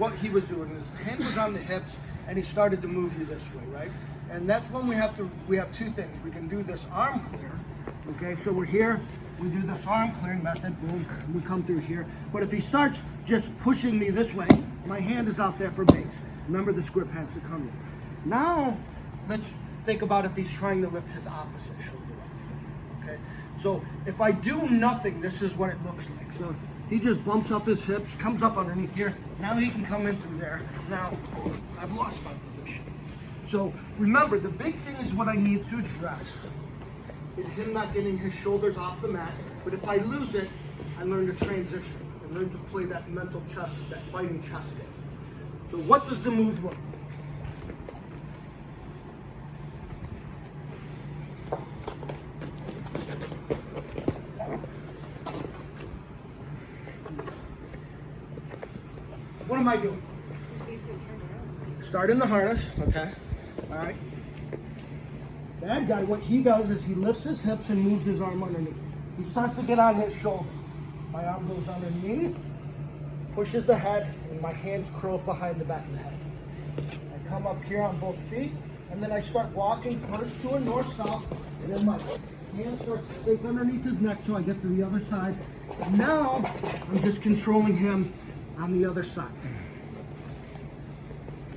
what he was doing. His hand was on the hips, and he started to move you this way, right? And that's when we have two things. We can do this arm clear, okay? So we're here, we do this arm clearing method, boom, we come through here. But if he starts just pushing me this way, my hand is out there for base. Remember, this grip has to come in. Now, let's think about if he's trying to lift his opposite shoulder up, okay? So if I do nothing, this is what it looks like. So if he just bumps up his hips, comes up underneath here, now he can come in through there. Now, I've lost my position. So remember, the big thing is what I need to address is him not getting his shoulders off the mat. But if I lose it, I learn to transition. I learn to play that mental chess, that fighting chess game. So what does the move look like? What am I doing? Start in the harness, okay? All right. Bad guy, what he does is he lifts his hips and moves his arm underneath. He starts to get on his shoulder. My arm goes underneath, pushes the head, and my hands curls behind the back of the head. I come up here on both feet, and then I start walking first to a north-south, and then my hand starts to sink underneath his neck till I get to the other side. And now, I'm just controlling him on the other side.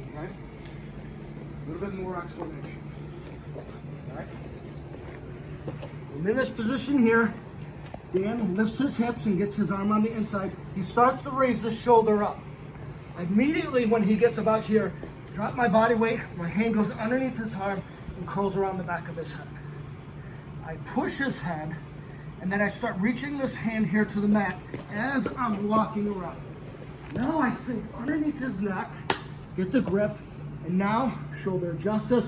Okay? A little bit more explanation. Alright? I'm in this position here. Dan lifts his hips and gets his arm on the inside. He starts to raise the shoulder up. Immediately when he gets about here, drop my body weight, my hand goes underneath his arm and curls around the back of his head. I push his head, and then I start reaching this hand here to the mat as I'm walking around. Now I sink underneath his neck, get the grip, and now shoulder justice,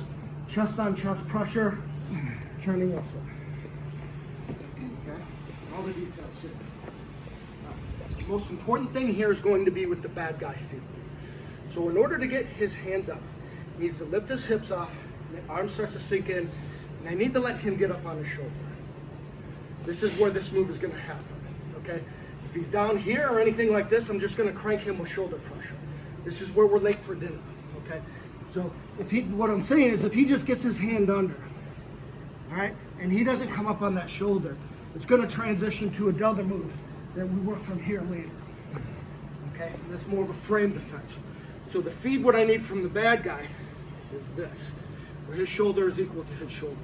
chest on chest pressure, turning upward. Okay, all the details here. The most important thing here is going to be with the bad guy feet. So in order to get his hands up, he needs to lift his hips off, the arm starts to sink in, and I need to let him get up on his shoulder. This is where this move is going to happen, okay? If he's down here or anything like this, I'm just going to crank him with shoulder pressure. This is where we're late for dinner, okay? So what I'm saying is if he just gets his hand under, all right, and he doesn't come up on that shoulder, it's going to transition to another move that we work from here later, okay? And that's more of a frame defense. So the feed what I need from the bad guy is this, where his shoulder is equal to his shoulder.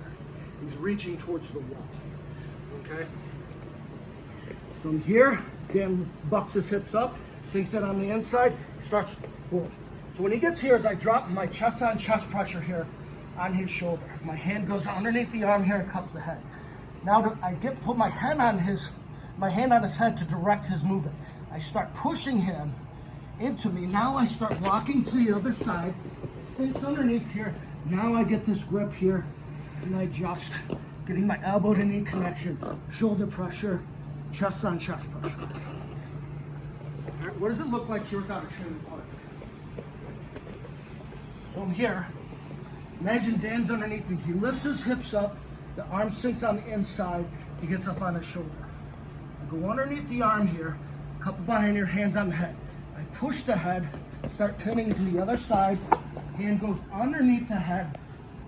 He's reaching towards the wall, okay? From here, Dan bucks his hips up, sinks it on the inside, starts, boom. So when he gets here, as I drop my chest on chest pressure here on his shoulder, my hand goes underneath the arm here and cups the head. Now I put my hand on his head to direct his movement. I start pushing him into me. Now I start walking to the other side, sinks underneath here. Now I get this grip here, and I adjust, getting my elbow to knee connection, shoulder pressure, chest on chest pressure. All right, what does it look like here without a training partner? From here, imagine Dan's underneath me. He lifts his hips up, the arm sinks on the inside, he gets up on his shoulder. I go underneath the arm here, cup behind your hands on the head. I push the head, start pinning to the other side, hand goes underneath the head,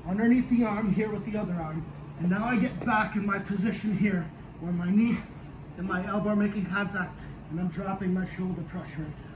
underneath the arm here with the other arm, and now I get back in my position here, where my knee and my elbow are making contact, and I'm dropping my shoulder pressure into it.